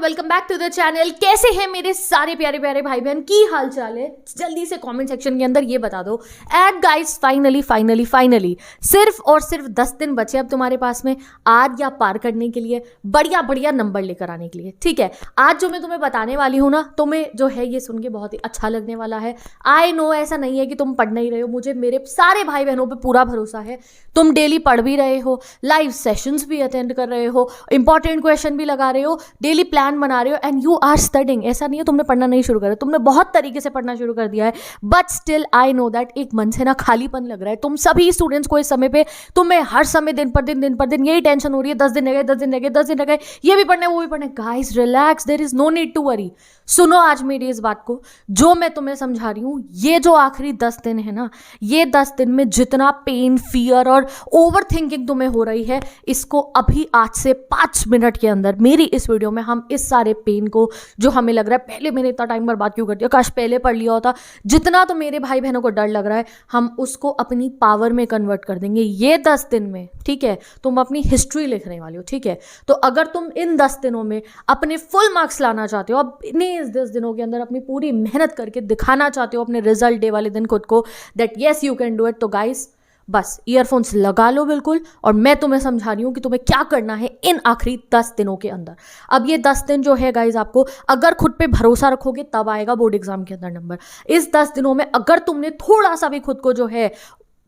Welcome back to the channel. कैसे हैं मेरे सारे प्यारे प्यारे भाई बहन, की हाल चाल है? जल्दी से कमेंट सेक्शन के अंदर ये बता दो। एंड गाइस फाइनली सिर्फ और सिर्फ 10 दिन बचे अब तुम्हारे पास में आज या पार करने के लिए, बढ़िया बढ़िया नंबर लेकर आने के लिए। ठीक है, आज जो मैं तुम्हें बताने वाली हूँ ना, तुम्हें जो है ये सुन के बहुत ही अच्छा लगने वाला है। आई नो ऐसा नहीं है कि तुम पढ़ नहीं रहे हो, मुझे मेरे सारे भाई बहनों पर पूरा भरोसा है। तुम डेली पढ़ भी रहे हो, लाइव सेशंस भी अटेंड कर रहे हो, इंपॉर्टेंट क्वेश्चन भी लगा रहे हो, डेली प्लान बना रहे हो एंड यू आर स्टडिंग। ऐसा नहीं है तुमने पढ़ना नहीं शुरू करा, तुमने बहुत तरीके से पढ़ना शुरू कर दिया है। But still I know that एक मन से ना खालीपन लग रहा है तुम सभी स्टूडेंट्स को। इस समय पे तुम्हें हर समय दिन पर दिन यही टेंशन हो रही है, 10 दिन रह गए, ये भी पढ़ना है वो भी पढ़ना है। Guys relax, there is no need to worry. सुनो आज मेरी इस बात को, जो मैं तुम्हें समझा रही हूँ, ये जो आखिरी 10 दिन है ना, ये 10 दिन में जितना पेन, फियर और ओवर थिंकिंग तुम्हें हो रही है, इसको अभी आज से 5 मिनट के अंदर मेरी इस वीडियो में हम इस सारे पेन को, जो हमें लग रहा है पहले मैंने इतना टाइम बर्बाद क्यों कर दिया, काश पहले पढ़ लिया होता, जितना तो मेरे भाई बहनों को डर लग रहा है, हम उसको अपनी पावर में कन्वर्ट कर देंगे ये 10 दिन में। ठीक है, तुम अपनी हिस्ट्री लिखने वाली हो। ठीक है, तो अगर तुम इन 10 दिनों में अपने फुल मार्क्स लाना चाहते हो, अब इस 10 दिनों के अंदर अपनी पूरी मेहनत करके दिखाना चाहते हो अपने रिजल्ट डे वाले दिन खुद को that yes you can do it, तो गाइस बस ईयरफोन्स लगा लो बिल्कुल, और मैं तुम्हें समझा रही हूँ कि तुम्हें क्या करना है इन आखिरी 10 दिनों के अंदर। अब ये 10 दिन जो है गाइज, आपको अगर खुद पे भरोसा रखोगे तब आएगा बोर्ड एग्जाम के अंदर नंबर। इस 10 दिनों में अगर तुमने थोड़ा सा भी खुद को जो है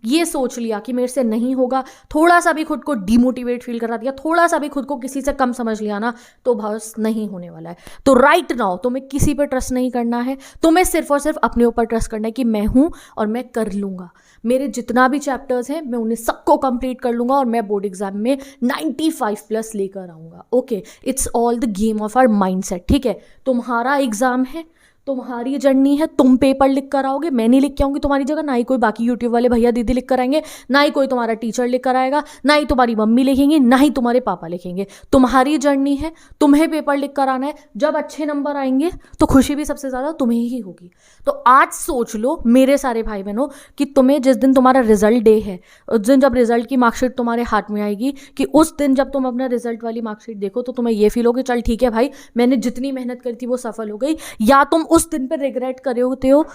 ये सोच लिया कि मेरे से नहीं होगा, थोड़ा सा भी खुद को डिमोटिवेट फील करा दिया, थोड़ा सा भी खुद को किसी से कम समझ लिया ना, तो बस नहीं होने वाला है। तो राइट नाउ तुम्हें किसी पर ट्रस्ट नहीं करना है, तुम्हें सिर्फ और सिर्फ अपने ऊपर ट्रस्ट करना है कि मैं हूं और मैं कर लूंगा। मेरे जितना भी चैप्टर्स हैं मैं उन्हें सबको कंप्लीट कर लूंगा और मैं बोर्ड एग्जाम में 95+ लेकर आऊंगा। Okay, it's all the game of our mindset. ठीक है, तुम्हारा एग्जाम है, तुम्हारी जर्नी है, तुम पेपर लिख कर आओगे, मैं नहीं लिख के आऊंगी तुम्हारी जगह, ना ही कोई बाकी यूट्यूब वाले भैया दीदी लिख कर आएंगे, ना ही कोई तुम्हारा टीचर लिख कर आएगा, ना ही तुम्हारी मम्मी लिखेंगे, ना ही तुम्हारे पापा लिखेंगे। तुम्हारी जर्नी है, तुम्हें पेपर लिख कर आना है। जब अच्छे नंबर आएंगे तो खुशी भी सबसे ज़्यादा तुम्हें ही होगी। तो आज सोच लो मेरे सारे भाई बहनों कि तुम्हें जिस दिन तुम्हारा रिजल्ट डे है, उस दिन जब रिजल्ट की मार्कशीट तुम्हारे हाथ में आएगी, कि उस दिन जब तुम अपना रिजल्ट वाली मार्कशीट देखो तो तुम्हें ये फील हो कि चल ठीक है भाई, मैंने जितनी मेहनत करी थी वो सफल हो गई। या तुम उस दिन पर रिग्रेट कर रहे होते हो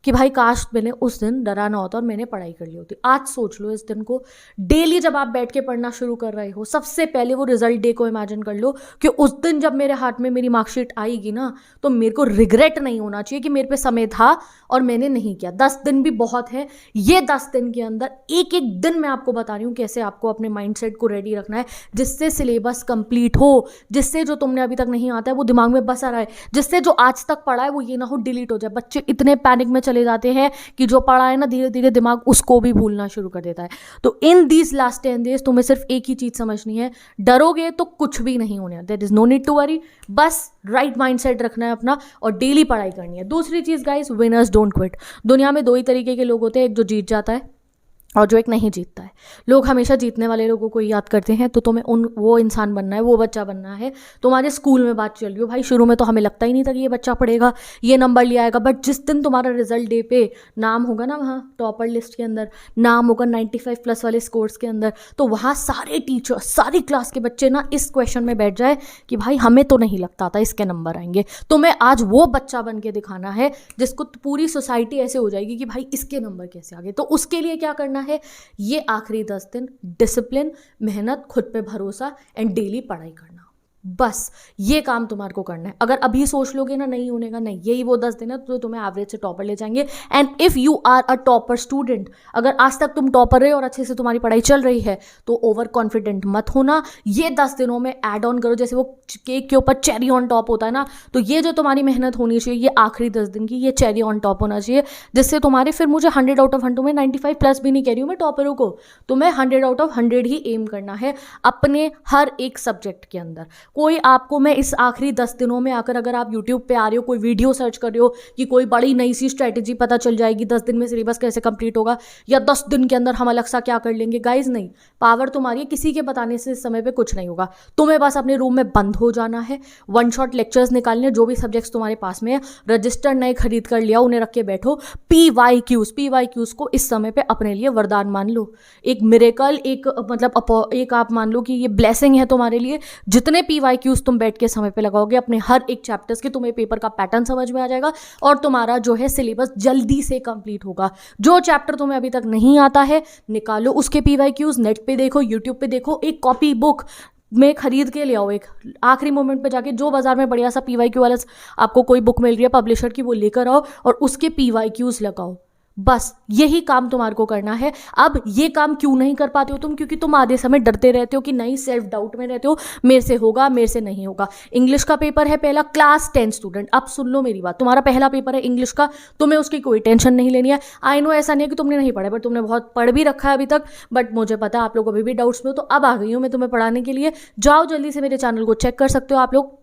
कि भाई काश मैंने उस दिन डरा ना होता और मैंने पढ़ाई कर ली होती। आज सोच लो इस दिन को, डेली जब आप बैठ के पढ़ना शुरू कर रहे हो, सबसे पहले वो रिजल्ट डे को इमेजिन कर लो कि उस दिन जब मेरे हाथ में मेरी मार्कशीट आएगी ना, तो मेरे को रिग्रेट नहीं होना चाहिए कि मेरे पे समय था और मैंने नहीं किया। 10 दिन भी बहुत है। ये 10 दिन के अंदर एक एक दिन मैं आपको बता रही हूँ कैसे आपको अपने माइंडसेट को रेडी रखना है, जिससे सिलेबस कंप्लीट हो, जिससे जो तुमने अभी तक नहीं आता है वो दिमाग में बसा रहा है, जिससे जो आज तक पढ़ा है वो ये ना हो डिलीट हो जाए। बच्चे इतने पैनिक में चले जाते हैं कि जो पढ़ा है ना, धीरे धीरे दिमाग उसको भी भूलना शुरू कर देता है। तो इन दीज लास्ट 10 डेज तुम्हें सिर्फ एक ही चीज समझनी है, डरोगे तो कुछ भी नहीं होने, there is no need to worry. बस राइट माइंडसेट रखना है अपना और डेली पढ़ाई करनी है। दूसरी चीज गाइस, विनर्स डोंट क्विट। दुनिया में 2 ही तरीके के लोग होते हैं, एक जो जीत जाता है और जो एक नहीं जीतता है। लोग हमेशा जीतने वाले लोगों को याद करते हैं, तो तुम्हें वो इंसान बनना है, वो बच्चा बनना है। तुम्हारे स्कूल में बात चल रही हो भाई, शुरू में तो हमें लगता ही नहीं था कि ये बच्चा पढ़ेगा, ये नंबर ले आएगा, बट जिस दिन तुम्हारा रिजल्ट डे पे नाम होगा ना, वहाँ टॉपर लिस्ट के अंदर नाम होगा 95+ वाले स्कोर्स के अंदर, तो वहाँ सारे टीचर, सारी क्लास के बच्चे ना इस क्वेश्चन में बैठ जाए कि भाई हमें तो नहीं लगता था इसके नंबर आएंगे। तुम्हें आज वो बच्चा बन के दिखाना है जिसको पूरी सोसाइटी ऐसे हो जाएगी कि भाई इसके नंबर कैसे आ गए। तो उसके लिए क्या करना है, ये आखिरी 10 दिन डिसिप्लिन, मेहनत, खुद पे भरोसा एंड डेली पढ़ाई करना, बस ये काम तुम्हारे को करना है। अगर अभी सोच लोगे ना नहीं होने का, नहीं, यही वो 10 दिन है तो तुम्हें एवरेज से टॉपर ले जाएंगे। And if you are a topper student, अगर आज तक तुम टॉपर रहे और अच्छे से तुम्हारी पढ़ाई चल रही है, तो ओवर कॉन्फिडेंट मत होना। ये 10 दिनों में ऐड ऑन करो, जैसे वो केक के ऊपर चेरी ऑन टॉप होता है ना, तो ये जो तुम्हारी मेहनत होनी चाहिए ये आखिरी 10 दिन की, ये चेरी ऑन टॉप होना चाहिए, जिससे तुम्हारे फिर मुझे 100 आउट ऑफ 100 में 95+ भी नहीं कह रही हूँ मैं टॉपरों को, तुम्हें 100 आउट ऑफ 100 ही एम करना है अपने हर एक सब्जेक्ट के अंदर। कोई आपको मैं इस आखिरी 10 दिनों में आकर, अगर आप यूट्यूब पे आ रहे हो, कोई वीडियो सर्च कर रहे हो कि कोई बड़ी नई सी स्ट्रैटेजी पता चल जाएगी 10 दिन में सिलेबस कैसे कंप्लीट होगा, या 10 दिन के अंदर हम अलग सा क्या कर लेंगे, गाइज नहीं, पावर तुम्हारी है, किसी के बताने से इस समय पे कुछ नहीं होगा। तुम्हें बस अपने रूम में बंद हो जाना है, 1 शॉट लेक्चर्स निकालने, जो भी सब्जेक्ट्स तुम्हारे पास में है, रजिस्टर नए खरीद कर लिया, उन्हें रख के बैठो। PYQs को इस समय पे अपने लिए वरदान मान लो, एक मिरेकल, एक मतलब एक आप मान लो कि ये ब्लेसिंग है तुम्हारे लिए। जितने PYQs तुम बैठ के समय पे लगाओगे अपने हर एक चैप्टर्स के, तुम्हें पेपर का पैटर्न समझ में आ जाएगा और तुम्हारा जो है सिलेबस जल्दी से कंप्लीट होगा। जो चैप्टर तुम्हें अभी तक नहीं आता है निकालो उसके PYQs, नेट पे देखो, यूट्यूब पे देखो, एक कॉपी बुक में खरीद के ले आओ, एक आखिरी मोमेंट पे जाके जो बाजार में बढ़िया सा PYQ वाला आपको कोई बुक मिल रही है पब्लिशर की, वो लेकर आओ और उसके PYQs लगाओ। बस यही काम तुम्हारे को करना है। अब ये काम क्यों नहीं कर पाते हो तुम? क्योंकि तुम आधे समय डरते रहते हो कि नहीं, सेल्फ डाउट में रहते हो, मेरे से होगा, मेरे से नहीं होगा। इंग्लिश का पेपर है पहला, क्लास 10 स्टूडेंट, अब सुन लो मेरी बात, तुम्हारा पहला पेपर है इंग्लिश का, तुम्हें उसकी कोई टेंशन नहीं लेनी है। आई नो ऐसा नहीं है कि तुमने नहीं पढ़ा, बट तुमने बहुत पढ़ भी रखा है अभी तक, बट मुझे पता है आप लोग अभी भी डाउट्स में हो, तो अब आ गई हूँ मैं तुम्हें पढ़ाने के लिए। जाओ जल्दी से मेरे चैनल को चेक कर सकते हो आप लोग।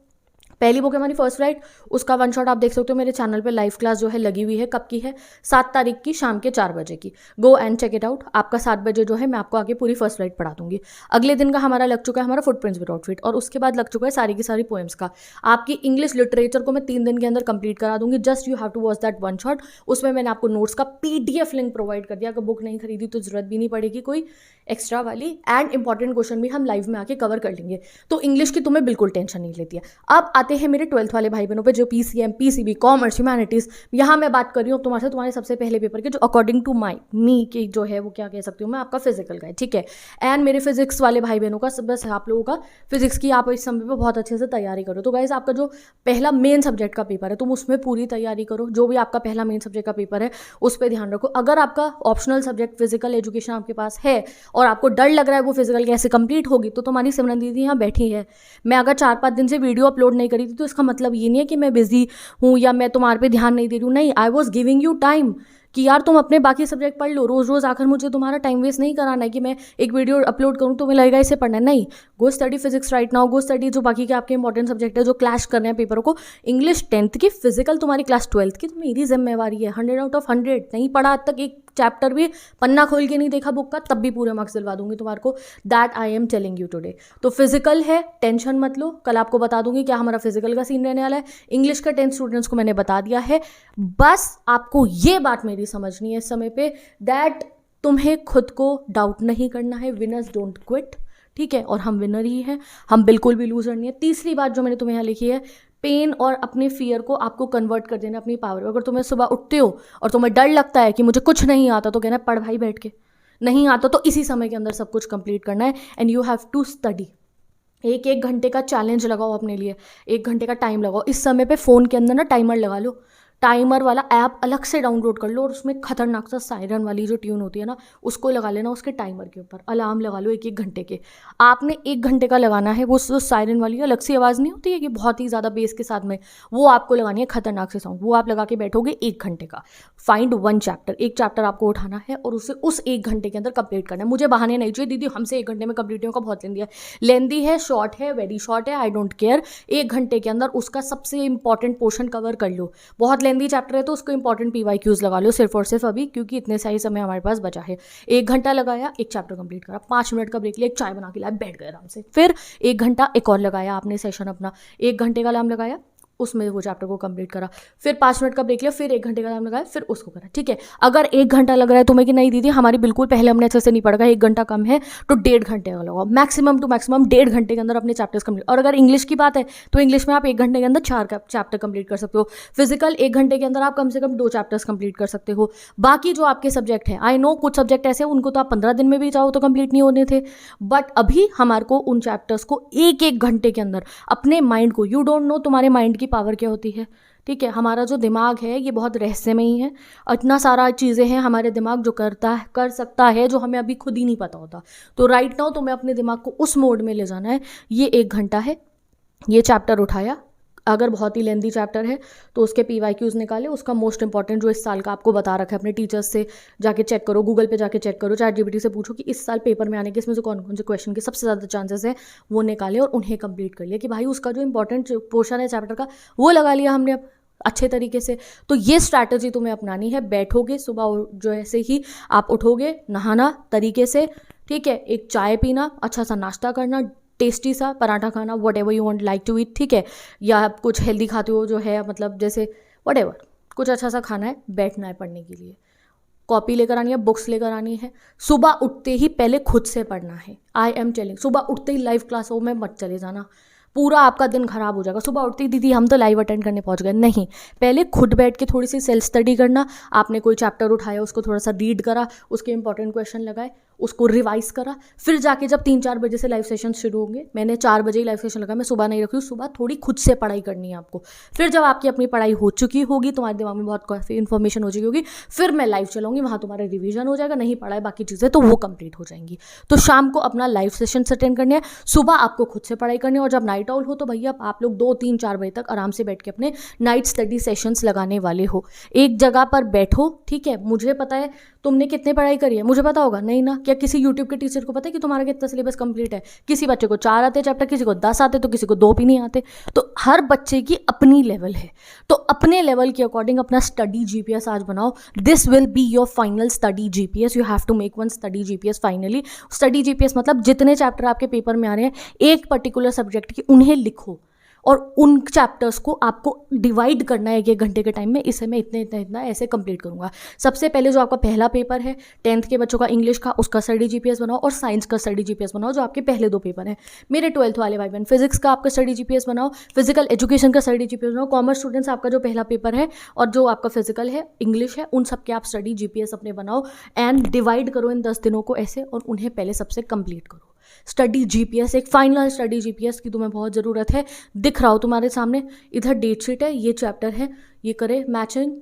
पहली बुक है हमारी फर्स्ट राइट, उसका वन शॉट आप देख सकते हो मेरे चैनल पे लाइव क्लास जो है लगी हुई है। कब की है? 7 तारीख की शाम के 4 बजे की। Go and check it out. आपका 7 बजे जो है मैं आपको आगे पूरी फर्स्ट राइट पढ़ा दूंगी। अगले दिन का हमारा लग चुका है हमारा फुटप्रिंट्स विद आउटफिट, और उसके बाद लग चुका है सारी की सारी पोएम्स का। आपकी इंग्लिश लिटरेचर को मैं 3 दिन के अंदर कंप्लीट करा दूंगी। Just you have to watch that one shot. उसमें मैंने आपको नोट्स का PDF लिंक प्रोवाइड कर दिया। अगर बुक नहीं खरीदी तो जरूरत भी नहीं पड़ेगी कोई एक्स्ट्रा वाली, एंड इंपॉर्टेंट क्वेश्चन भी हम लाइव में आके कवर कर लेंगे। तो इंग्लिश की तुम्हें बिल्कुल टेंशन नहीं लेती है। अब आते हैं मेरे 12th वाले भाई बहनों पे, जो PCM, PCB, कॉमर्स, ह्यूमैनिटीज। यहाँ मैं बात कर रही हूँ तुम्हारे सबसे पहले पेपर के, जो अकॉर्डिंग टू मी की जो है वो क्या कह सकती हूँ मैं, आपका फिजिकल का है, ठीक है। एंड मेरे फिजिक्स वाले भाई बहनों का बस आप लोगों का फिजिक्स की आप इस समय पे बहुत अच्छे से तैयारी करो। तो गाइस आपका जो पहला मेन सब्जेक्ट का पेपर है तुम उसमें पूरी तैयारी करो। जो भी आपका पहला मेन सब्जेक्ट का पेपर है उस पर ध्यान रखो। अगर आपका ऑप्शनल सब्जेक्ट फिजिकल एजुकेशन आपके पास है और आपको डर लग रहा है वो फिजिकल कैसे कंप्लीट होगी, तो तुम्हारी सिमरन दीदी यहाँ बैठी है। मैं अगर 4-5 दिन से वीडियो अपलोड नहीं करी थी तो इसका मतलब ये नहीं है कि मैं बिजी हूँ या मैं तुम्हारे पे ध्यान नहीं दे रही हूँ। नहीं, I was giving you time कि यार तुम अपने बाकी सब्जेक्ट पढ़ लो। रोज रोज आकर मुझे तुम्हारा टाइम वेस्ट नहीं कराना है कि मैं एक वीडियो अपलोड करूँ तो मुझे लगेगा इसे पढ़ना है। नहीं, गो स्टडी फिजिक्स राइट नाउ, गो स्टडी जो बाकी के आपके इंपॉर्टेंट सब्जेक्ट है जो क्लैश कर रहे हैं पेपरों को। इंग्लिश 10th की, फिजिकल तुम्हारी क्लास 12th की, तो मेरी जिम्मेवारी है। 100 आउट ऑफ 100 नहीं पढ़ा आज तक, एक चैप्टर भी पन्ना खोल के नहीं देखा बुक का, तब भी पूरे मार्क्स दिलवा दूंगी तुम्हारे को। That I am telling you today. तो फिजिकल है, टेंशन मत लो, कल आपको बता दूंगी क्या हमारा फिजिकल का सीन रहने वाला है। इंग्लिश का 10 स्टूडेंट्स को मैंने बता दिया है। बस आपको ये बात मेरी समझनी है इस समय पे, दैट तुम्हें खुद को डाउट नहीं करना है। विनर्स डोंट क्विट, ठीक है, और हम विनर ही हैं, हम बिल्कुल भी लूजर नहीं है। तीसरी बात जो मैंने तुम्हें यहाँ लिखी है, पेन और अपने फियर को आपको कन्वर्ट कर देना अपनी पावर में। अगर तुम्हें सुबह उठते हो और तुम्हें डर लगता है कि मुझे कुछ नहीं आता, तो कहना पढ़ भाई बैठ के, नहीं आता तो इसी समय के अंदर सब कुछ कंप्लीट करना है। And you have to study. 1 घंटे का चैलेंज लगाओ अपने लिए, 1 घंटे का टाइम लगाओ। इस समय पे फ़ोन के अंदर ना टाइमर लगा लो, टाइमर वाला ऐप अलग से डाउनलोड कर लो और उसमें खतरनाक सा सायरन वाली जो ट्यून होती है ना उसको लगा लेना। उसके टाइमर के ऊपर अलार्म लगा लो 1-1 घंटे के। आपने 1 घंटे का लगाना है। वो सायरन वाली अलग सी आवाज़ नहीं होती है कि बहुत ही ज़्यादा बेस के साथ में, वो आपको लगानी है खतरनाक से साउंड। वो आप लगा के बैठोगे 1 घंटे का। फाइंड 1 चैप्टर, एक चैप्टर आपको उठाना है और उसे उस 1 घंटे के अंदर कंप्लीट करना है। मुझे बहाने नहीं चाहिए दीदी हमसे 1 घंटे में कंप्लीट होगा, बहुत लेंदी है। लेंदी है, शॉर्ट है, वेरी शॉर्ट है, आई डोंट केयर। 1 घंटे के अंदर उसका सबसे इंपॉर्टेंट पोर्शन कवर कर लो। बहुत लेंदी चैप्टर है तो उसको इंपॉर्टेंट PYQs लगा लो सिर्फ और सिर्फ अभी, क्योंकि इतने सही समय हमारे पास बचा है। 1 घंटा लगाया, एक चैप्टर कंप्लीट करा, 5 मिनट का ब्रेक लिया, एक चाय बना के लाया, बैठ गए आराम से। फिर 1 घंटा एक और लगाया आपने सेशन अपना, 1 घंटे का अलार्म लगाया, उसमें वो चैप्टर को कंप्लीट करा। फिर 5 मिनट का ब्रेक लिया, फिर 1 घंटे का अलार्म लगाया, फिर उसको करा, ठीक है। अगर 1 घंटा लग रहा है तुम्हें कि नहीं दीदी हमारी बिल्कुल पहले हमने अच्छे से नहीं पढ़ा, 1 घंटा कम है, तो 1.5 घंटे का लगाओ। मैक्सिमम टू मैक्सिमम 1.5 घंटे के अंदर अपने चैप्टर्स कंप्लीट। और अगर इंग्लिश की बात है तो इंग्लिश में आप 1 घंटे के अंदर 4 चैप्टर कंप्लीट कर सकते हो। फिजिकल 1 घंटे के अंदर आप कम से कम 2 चैप्टर्स कंप्लीट कर सकते हो। बाकी जो आपके सब्जेक्ट हैं, आई नो कुछ सब्जेक्ट ऐसे हैं उनको तो आप 15 दिन में भी जाओ तो कंप्लीट नहीं होने थे, बट अभी हमारे को उन चैप्टर्स को 1-1 घंटे के अंदर अपने माइंड को, यू डोंट नो तुम्हारे माइंड की पावर क्या होती है, ठीक है। हमारा जो दिमाग है ये बहुत रहस्यमय ही है। इतना सारा चीज़ें हैं हमारे दिमाग जो कर सकता है जो हमें अभी खुद ही नहीं पता होता। तो राइट नाउ तुम्हें अपने दिमाग को उस मोड में ले जाना है। ये 1 घंटा है, ये चैप्टर उठाया, अगर बहुत ही लेंदी चैप्टर है तो उसके PYQs निकाले। उसका मोस्ट इंपॉर्टेंट जो इस साल का आपको बता रखा है, अपने टीचर्स से जाके चेक करो, गूगल पे जाके चेक करो, ChatGPT से पूछो कि इस साल पेपर में आने के इसमें से कौन कौन से क्वेश्चन के सबसे ज़्यादा चांसेस है, वो निकाले और उन्हें कंप्लीट कर लिया कि भाई उसका जो इंपॉर्टेंट पोर्शन है चैप्टर का वो लगा लिया हमने अब अच्छे तरीके से। तो ये स्ट्रैटेजी तुम्हें अपनानी है। बैठोगे सुबह जो ऐसे ही आप उठोगे, नहाना तरीके से, ठीक है, एक चाय पीना, अच्छा सा नाश्ता करना, टेस्टी सा पराठा खाना, whatever you want like to eat, ठीक है, या आप कुछ हेल्दी खाते हो जो है, मतलब जैसे वट एवर कुछ अच्छा सा खाना है, बैठना है पढ़ने के लिए। कॉपी लेकर आनी है, बुक्स लेकर आनी है। सुबह उठते ही पहले खुद से पढ़ना है। आई एम टेलिंग, सुबह उठते ही लाइव क्लासों में मत चले जाना। पूरा आपका दिन खराब हो जाएगा। सुबह उठती दीदी हम तो लाइव अटेंड करने पहुंच गए, नहीं, पहले खुद बैठ के थोड़ी सी सेल्फ स्टडी करना। आपने कोई चैप्टर उठाया, उसको थोड़ा सा रीड करा, उसके इंपॉर्टेंट क्वेश्चन लगाए, उसको रिवाइज करा, फिर जाके जब 3-4 बजे से लाइव सेशन शुरू होंगे, मैंने 4 बजे ही लाइव सेशन लगा, मैं सुबह नहीं रखी हूँ, सुबह थोड़ी खुद से पढ़ाई करनी है आपको। फिर जब आपकी अपनी पढ़ाई हो चुकी होगी, तुम्हारे दिमाग में बहुत काफ़ी इन्फॉर्मेशन हो चुकी होगी, फिर मैं लाइव चलाऊंगी, वहाँ तुम्हारा रिवीजन हो जाएगा, नहीं पढ़ा है बाकी चीज़ें तो वो कंप्लीट हो जाएंगी। तो शाम को अपना लाइव सेशन अटेंड करने हैं, सुबह आपको खुद से पढ़ाई करनी है, और जब नाइट आउट हो तो भैया आप लोग 2-3-4 बजे तक आराम से बैठ के अपने नाइट स्टडी सेशंस लगाने वाले हो। एक जगह पर बैठो, ठीक है। मुझे पता है तुमने कितनी पढ़ाई करी है, मुझे पता होगा नहीं ना। क्या किसी यूट्यूब के टीचर को पता है कि तुम्हारा कितना सिलेबस कंप्लीट है? किसी बच्चे को 4 आते चैप्टर, किसी को 10 आते, तो किसी को 2 भी नहीं आते। तो हर बच्चे की अपनी लेवल है, तो अपने लेवल के अकॉर्डिंग अपना स्टडी जीपीएस आज बनाओ। This will be your final study GPS. You have to make one study GPS finally. Study GPS मतलब जितने चैप्टर आपके पेपर में आ रहे हैं एक पर्टिकुलर सब्जेक्ट की, उन्हें लिखो और उन चैप्टर्स को आपको डिवाइड करना है 1 घंटे के टाइम में। इसे मैं इतने इतना इतना ऐसे कंप्लीट करूंगा। सबसे पहले जो आपका पहला पेपर है 10th के बच्चों का इंग्लिश का, उसका स्टडी जीपीएस बनाओ, और साइंस का स्टडी जीपीएस बनाओ, जो आपके पहले 2 पेपर हैं। मेरे 12th वाले भाई बहन, फिजिक्स का आपका स्टडी जीपीएस बनाओ, फिजिकल एजुकेशन का स्टडी जीपीएस बनाओ। कॉमर्स स्टूडेंट्स, आपका जो पहला पेपर है और जो आपका फिजिकल है, इंग्लिश है, उन सब के आप स्टडी जीपीएस अपने बनाओ एंड डिवाइड करो इन 10 दिनों को ऐसे, और उन्हें पहले सबसे कंप्लीट करो। स्टडी जीपीएस, एक फाइनल स्टडी जीपीएस की तुम्हें बहुत ज़रूरत है। दिख रहा हो तुम्हारे सामने, इधर डेट शीट है, ये चैप्टर है, ये करे मैचिंग।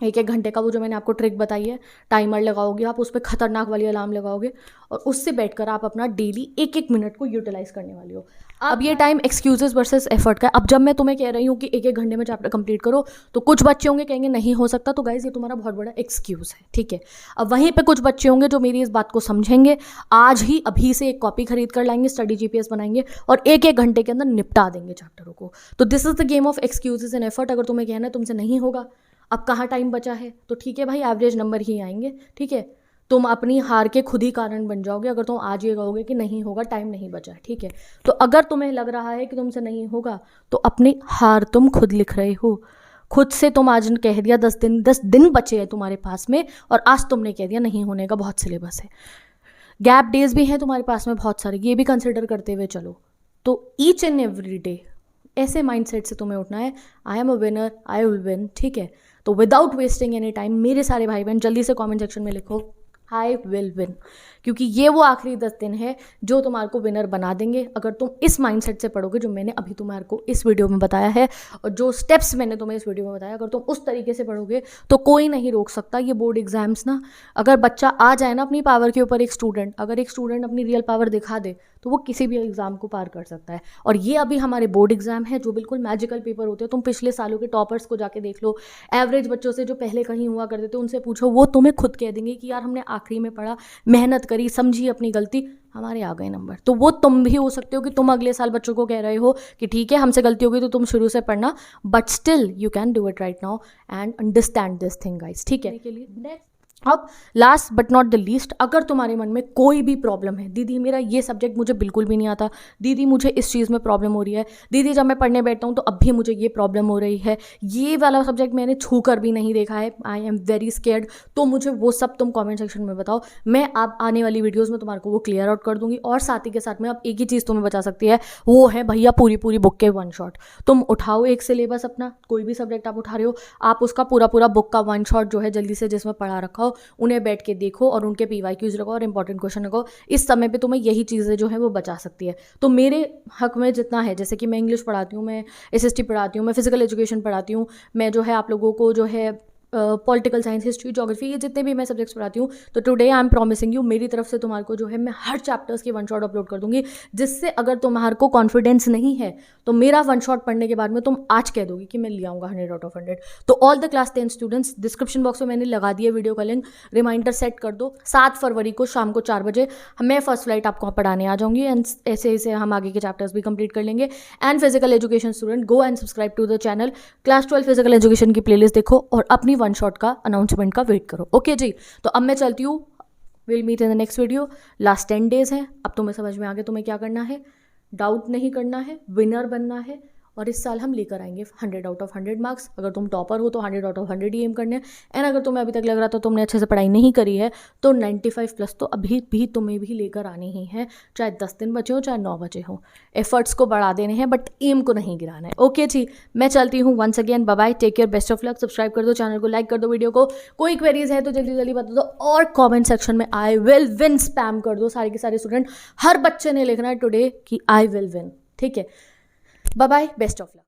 1-1 घंटे का वो जो मैंने आपको ट्रिक बताई है, टाइमर लगाओगे आप, उस पर खतरनाक वाली अलार्म लगाओगे, और उससे बैठकर आप अपना डेली 1-1 मिनट को यूटिलाइज करने वाली हो। अब ये टाइम एक्सक्यूजेस वर्सेस एफर्ट का है। अब जब मैं तुम्हें कह रही हूँ कि 1-1 घंटे में चैप्टर कंप्लीट करो, तो कुछ बच्चे होंगे कहेंगे नहीं हो सकता, तो गाइज ये तुम्हारा बहुत बड़ा एक्सक्यूज़ है, ठीक है। अब वहीं पे कुछ बच्चे होंगे जो मेरी इस बात को समझेंगे, आज ही अभी से एक कॉपी खरीद कर लाएंगे, स्टडी जीपीएस बनाएंगे और 1-1 घंटे के अंदर निपटा देंगे चैप्टरों को। तो this is the game of excuses and effort. अगर तुम्हें कहना है तुमसे नहीं होगा, अब कहाँ टाइम बचा है, तो ठीक है भाई, एवरेज नंबर ही आएंगे, ठीक है। तुम अपनी हार के खुद ही कारण बन जाओगे अगर तुम आज ये कहोगे कि नहीं होगा, टाइम नहीं बचा है, ठीक है। तो अगर तुम्हें लग रहा है कि तुमसे नहीं होगा, तो अपनी हार तुम खुद लिख रहे हो। खुद से तुम आज कह दिया 10 दिन बचे हैं तुम्हारे पास में, और आज तुमने कह दिया नहीं होने का बहुत सिलेबस है। गैप डेज भी हैं तुम्हारे पास में बहुत सारे, ये भी कंसिडर करते हुए चलो। तो ईच एंड एवरी डे ऐसे माइंडसेट से तुम्हें उठना है, I am a winner, I will win, ठीक है। तो विदाउट वेस्टिंग एनी टाइम मेरे सारे भाई बहन जल्दी से कमेंट सेक्शन में लिखो आई विल विन, क्योंकि ये वो आखिरी 10 दिन है जो तुम्हारे को विनर बना देंगे अगर तुम इस माइंडसेट से पढ़ोगे जो मैंने अभी तुम्हारे को इस वीडियो में बताया है, और जो स्टेप्स मैंने तुम्हें इस वीडियो में बताया, अगर तुम उस तरीके से पढ़ोगे तो कोई नहीं रोक सकता। ये बोर्ड एग्जाम्स ना, अगर बच्चा आ जाए ना अपनी पावर के ऊपर, अगर एक स्टूडेंट अपनी रियल पावर दिखा दे तो वो किसी भी एग्जाम को पार कर सकता है। और ये अभी हमारे बोर्ड एग्जाम है जो बिल्कुल मैजिकल पेपर होते हैं। तुम पिछले सालों के टॉपर्स को जाके देख लो, एवरेज बच्चों से जो पहले कहीं हुआ करते थे उनसे पूछो, वो तुम्हें खुद कह देंगे कि यार हमने आखिरी में पढ़ा, मेहनत करी, समझी अपनी गलती, हमारे आ गए नंबर। तो वो तुम भी हो सकते हो कि तुम अगले साल बच्चों को कह रहे हो कि ठीक है हमसे गलती होगी तो तुम शुरू से पढ़ना, but still you can do it right now and understand this thing guys, ठीक है। नेक्स्ट, अब last but not the least, अगर तुम्हारे मन में कोई भी प्रॉब्लम है, दीदी मेरा ये सब्जेक्ट मुझे बिल्कुल भी नहीं आता, दीदी मुझे इस चीज़ में प्रॉब्लम हो रही है, दीदी जब मैं पढ़ने बैठता हूँ तो अब भी मुझे ये प्रॉब्लम हो रही है, ये वाला सब्जेक्ट मैंने छू कर भी नहीं देखा है, आई एम वेरी स्केर्ड, तो मुझे वो सब तुम कमेंट सेक्शन में बताओ। मैं अब आने वाली वीडियोज़ में तुम्हारे को वो क्लियर आउट कर दूंगी। और साथ ही के साथ में अब एक ही चीज़ तुम्हें बचा सकती है, वो है भैया पूरी बुक के 1 शॉट। तुम उठाओ एक सिलेबस अपना, कोई भी सब्जेक्ट आप उठा रहे हो, आप उसका पूरा बुक का 1 शॉट जो है जल्दी से जिसमें पढ़ा रखा हो, उन्हें बैठ के देखो और उनके PYQs लगाओ और इंपॉर्टेंट क्वेश्चन लगाओ। इस समय पे तुम्हें यही चीज़ें जो है वो बचा सकती है। तो मेरे हक में जितना है, जैसे कि मैं इंग्लिश पढ़ाती हूँ, मैं SST पढ़ाती हूँ, मैं फिजिकल एजुकेशन पढ़ाती हूँ, मैं जो है आप लोगों को जो है पॉलिटिकल साइंस, हिस्ट्री, ज्योग्राफी, ये जितने भी मैं सब्जेक्ट्स पढ़ाती हूँ, तो today I am promising you, मेरी तरफ से तुम्हारे को जो है मैं हर चैप्टर्स की 1 शॉट अपलोड कर दूंगी, जिससे अगर तुम्हारे को कॉन्फिडेंस नहीं है तो मेरा 1 शॉट पढ़ने के बाद में तुम आज कह दोगी कि मैं ले आऊँगा 100 आउट ऑफ 100। तो all the class 10 students, description box में मैंने लगा दिया वीडियो का लिंक, रिमाइंडर सेट कर दो, 7 फरवरी को शाम को 4 बजे मैं फर्स्ट फ्लाइट आपको पढ़ाने आ जाऊँगी, एंड ऐसे ऐसे हम आगे के चैप्टर्स भी कंप्लीट कर लेंगे। And physical education student, go and subscribe to the channel, class 12 physical education की प्लेलिस्ट देखो और अपनी 1 शॉट का अनाउंसमेंट का वेट करो। ओके जी, तो अब मैं चलती हूँ, will meet in the next video. Last 10 days है, अब तुम्हें समझ में आ गया तुम्हें क्या करना है, डाउट नहीं करना है, विनर बनना है, और इस साल हम लेकर आएंगे 100 आउट ऑफ 100 मार्क्स। अगर तुम टॉपर हो तो 100 आउट ऑफ 100 ही एम करने हैं। एंड अगर तुम्हें अभी तक लग रहा था तुमने अच्छे से पढ़ाई नहीं करी है तो 95 प्लस तो अभी भी तुम्हें भी लेकर आनी ही है, चाहे 10 दिन बचे हो चाहे 9 बचे हो। एफर्ट्स को बढ़ा देने हैं बट एम को नहीं गिराना है। ओके जी, मैं चलती हूँ। Once again bye bye, take care, best of luck. Subscribe कर दो चैनल को, लाइक कर दो वीडियो को। कोई क्वेरीज है तो जल्दी जल्दी बता दो और कमेंट सेक्शन में आई विल विन स्पैम कर दो। सारे के सारे स्टूडेंट, हर बच्चे ने लिखना है टुडे कि आई विल विन। ठीक है, bye bye, best of luck.